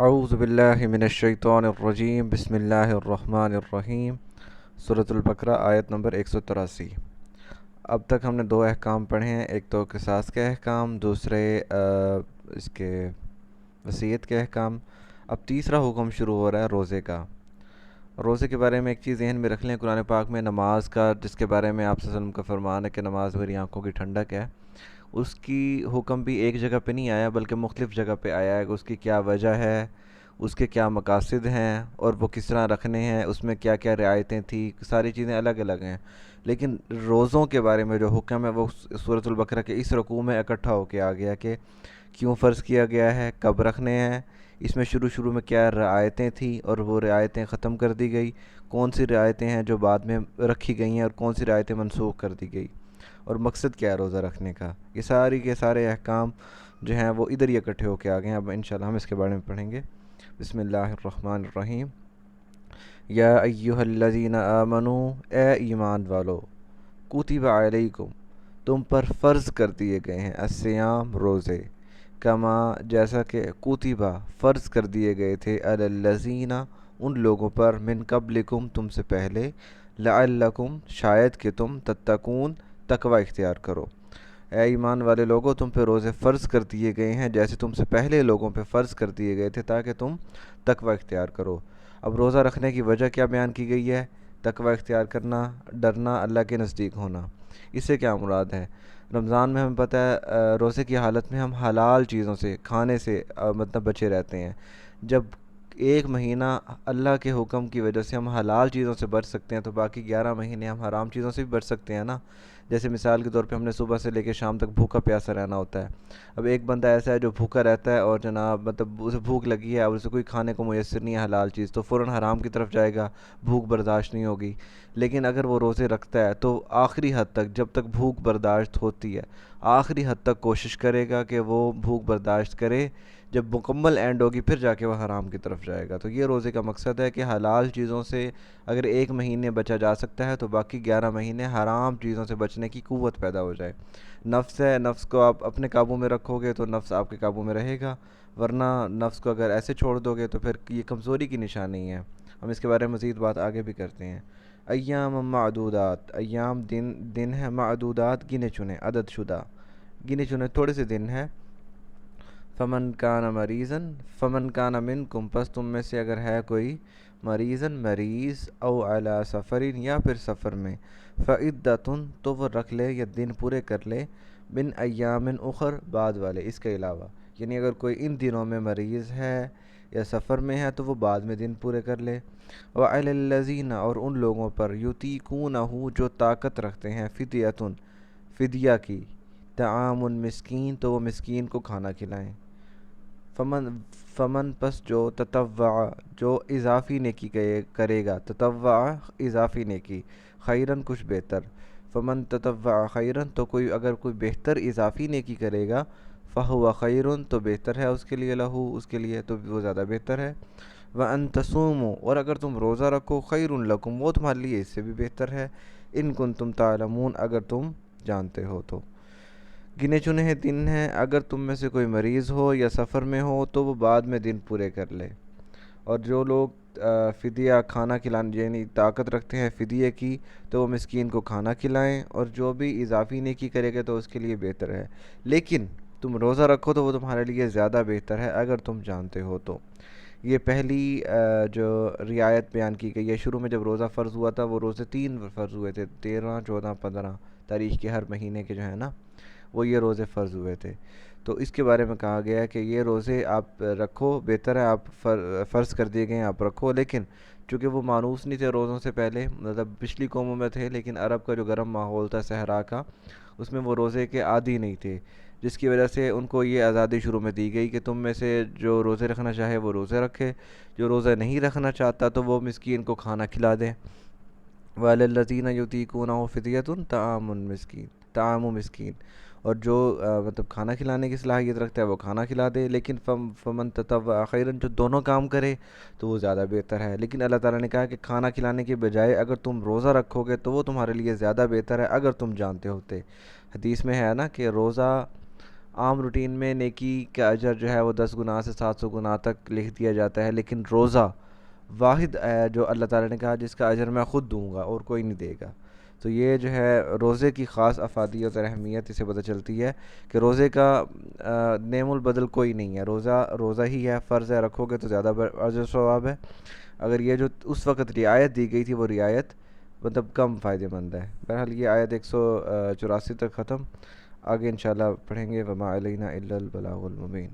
اعوذ باللہ من الشیطان الرجیم بسم اللہ الرحمن الرحیم۔ سورۃ البقرہ آیت نمبر 183۔ اب تک ہم نے دو احکام پڑھے ہیں، ایک تو قصاص کے احکام، دوسرے اس کے وصیت کے احکام۔ اب تیسرا حکم شروع ہو رہا ہے روزے کا۔ روزے کے بارے میں ایک چیز ذہن میں رکھ لیں، قرآن پاک میں نماز کا، جس کے بارے میں آپ صلی اللہ علیہ وسلم کا فرمان ہے کہ نماز میری آنکھوں کی ٹھنڈک ہے، اس کی حکم بھی ایک جگہ پہ نہیں آیا بلکہ مختلف جگہ پہ آیا ہے کہ اس کی کیا وجہ ہے، اس کے کیا مقاصد ہیں اور وہ کس طرح رکھنے ہیں، اس میں کیا کیا رعایتیں تھیں، ساری چیزیں الگ الگ ہیں۔ لیکن روزوں کے بارے میں جو حکم ہے وہ سورۃ البقرہ کے اس رکوع میں اکٹھا ہو کے آ گیا کہ کیوں فرض کیا گیا ہے، کب رکھنے ہیں، اس میں شروع میں کیا رعایتیں تھیں اور وہ رعایتیں ختم کر دی گئی، کون سی رعایتیں ہیں جو بعد میں رکھی گئی ہیں اور کون سی رعایتیں منسوخ کر دی گئی، اور مقصد کیا ہے روزہ رکھنے کا۔ یہ ساری کے سارے احکام جو ہیں وہ ادھر ہی اکٹھے ہو کے آ گئے ہیں۔ اب انشاءاللہ ہم اس کے بارے میں پڑھیں گے۔ بسم اللہ الرحمن الرحیم۔ یا ایہا الذین آمنو، اے ایمان والو، کتب علیکم، تم پر فرض کر دیے گئے ہیں، الصیام، روزے، کما، جیسا کہ کتبہ فرض کر دیے گئے تھے، علی الذین، ان لوگوں پر، من قبلکم، تم سے پہلے، لعلکم، شاید کہ تم، تتقون، تقوی اختیار کرو۔ اے ایمان والے لوگوں، تم پہ روزے فرض کر دیے گئے ہیں جیسے تم سے پہلے لوگوں پہ فرض کر دیے گئے تھے تاکہ تم تقوی اختیار کرو۔ اب روزہ رکھنے کی وجہ کیا بیان کی گئی ہے؟ تقوی اختیار کرنا، ڈرنا، اللہ کے نزدیک ہونا۔ اس سے کیا مراد ہے؟ رمضان میں ہمیں پتہ ہے روزے کی حالت میں ہم حلال چیزوں سے کھانے سے مطلب بچے رہتے ہیں۔ جب ایک مہینہ اللہ کے حکم کی وجہ سے ہم حلال چیزوں سے بچ سکتے ہیں تو باقی 11 مہینے ہم حرام چیزوں سے بھی بچ سکتے ہیں نا۔ جیسے مثال کے طور پہ ہم نے صبح سے لے کے شام تک بھوکا پیاسا رہنا ہوتا ہے۔ اب ایک بندہ ایسا ہے جو بھوکا رہتا ہے اور جناب مطلب اسے بھوک لگی ہے اور اسے کوئی کھانے کو میسر نہیں ہے حلال چیز، تو فوراً حرام کی طرف جائے گا، بھوک برداشت نہیں ہوگی۔ لیکن اگر وہ روزے رکھتا ہے تو آخری حد تک، جب تک بھوک برداشت ہوتی ہے، آخری حد تک کوشش کرے گا کہ وہ بھوک برداشت کرے، جب مکمل اینڈ ہوگی پھر جا کے وہ حرام کی طرف جائے گا۔ تو یہ روزے کا مقصد ہے کہ حلال چیزوں سے اگر ایک مہینے بچا جا سکتا ہے تو باقی 11 مہینے حرام چیزوں سے بچنے کی قوت پیدا ہو جائے۔ نفس ہے، نفس کو آپ اپنے قابو میں رکھو گے تو نفس آپ کے قابو میں رہے گا، ورنہ نفس کو اگر ایسے چھوڑ دو گے تو پھر یہ کمزوری کی نشانی ہے۔ ہم اس کے بارے میں مزید بات آگے بھی کرتے ہیں۔ ایام معدودات، ایام دن ہے، معدودات گنے چنے، عدد شدہ، گنے چنے تھوڑے سے دن ہیں۔ فمن کان مریضن، فمن کان منکم، پس تم میں سے اگر ہے کوئی، مریضن، مریض، او علی سفرین، یا پھر سفر میں، فعدتن، تو وہ رکھ لے یا دن پورے کر لے، من ایام اخر، بعد والے اس کے علاوہ، یعنی اگر کوئی ان دنوں میں مریض ہے یا سفر میں ہے تو وہ بعد میں دن پورے کر لے۔ وعلی الذین، اور ان لوگوں پر، یطیقونہ، جو طاقت رکھتے ہیں، فدیتن، فدیہ کی، طعام مسکین، تو وہ مسکین کو کھانا کھلائیں۔ فمن فمن پس جو، تطوع، جو اضافی نیکی کرے گا، تطوع اضافی نیکی، خیرن کچھ بہتر، فمن تطوع خیرن، تو کوئی اگر کوئی بہتر اضافی نیکی کرے گا، فہو خیرن، تو بہتر ہے اس کے لیے، لہو، اس کے لیے تو وہ زیادہ بہتر ہے۔ وَأَن تَصُومُوا، اور اگر تم روزہ رکھو، خیر لکم، وہ تمہارے لیے اس سے بھی بہتر ہے، ان کنتم تعلمون، اگر تم جانتے ہو تو۔ گنے چنے ہیں دن ہیں، اگر تم میں سے کوئی مریض ہو یا سفر میں ہو تو وہ بعد میں دن پورے کر لے۔ اور جو لوگ فدیہ کھانا کھلانے یعنی طاقت رکھتے ہیں فدیے کی، تو وہ مسکین کو کھانا کھلائیں، اور جو بھی اضافی نیکی کرے گا تو اس کے لیے بہتر ہے، لیکن تم روزہ رکھو تو وہ تمہارے لیے زیادہ بہتر ہے اگر تم جانتے ہو تو۔ یہ پہلی جو رعایت بیان کی گئی ہے، شروع میں جب روزہ فرض ہوا تھا وہ روزے 3 فرض ہوئے تھے، 13، 14، 15 تاریخ کے ہر مہینے کے جو ہے نا، وہ یہ روزے فرض ہوئے تھے۔ تو اس کے بارے میں کہا گیا ہے کہ یہ روزے آپ رکھو، بہتر ہے، آپ فرض کر دیے گئے ہیں آپ رکھو، لیکن چونکہ وہ مانوس نہیں تھے روزوں سے پہلے، مطلب پچھلی قوموں میں تھے لیکن عرب کا جو گرم ماحول تھا صحرا کا، اس میں وہ روزے کے عادی نہیں تھے، جس کی وجہ سے ان کو یہ آزادی شروع میں دی گئی کہ تم میں سے جو روزے رکھنا چاہے وہ روزے رکھے، جو روزہ نہیں رکھنا چاہتا تو وہ مسکین کو کھانا کھلا دے۔ وَعَلَى الَّذِينَ يُطِيقُونَهُ فِدْيَةٌ طَعَامُ مسکین، اور جو مطلب کھانا کھلانے کی صلاحیت رکھتا ہے وہ کھانا کھلا دے، لیکن فمن تطوع خیرن، جو دونوں کام کرے تو وہ زیادہ بہتر ہے۔ لیکن اللہ تعالیٰ نے کہا کہ کھانا کھلانے کے بجائے اگر تم روزہ رکھو گے تو وہ تمہارے لیے زیادہ بہتر ہے اگر تم جانتے ہوتے۔ حدیث میں ہے نا کہ روزہ عام روٹین میں نیکی کا اجر جو ہے وہ 10 گنا سے 700 گنا تک لکھ دیا جاتا ہے، لیکن روزہ واحد جو اللہ تعالیٰ نے کہا جس کا اجر میں خود دوں گا اور کوئی نہیں دے گا. تو یہ جو ہے روزے کی خاص افادیت اور اہمیت اسے پتہ چلتی ہے کہ روزے کا نعم البدل کوئی نہیں ہے. روزہ روزہ ہی ہے، فرض ہے، رکھو گے تو زیادہ اجر و ثواب ہے. اگر یہ جو اس وقت رعایت دی گئی تھی وہ رعایت مطلب کم فائدہ مند ہے. بہرحال یہ آیت 184 تک ختم. آگے انشاءاللہ پڑھیں گے. وما علینا الا البلاغ المبین.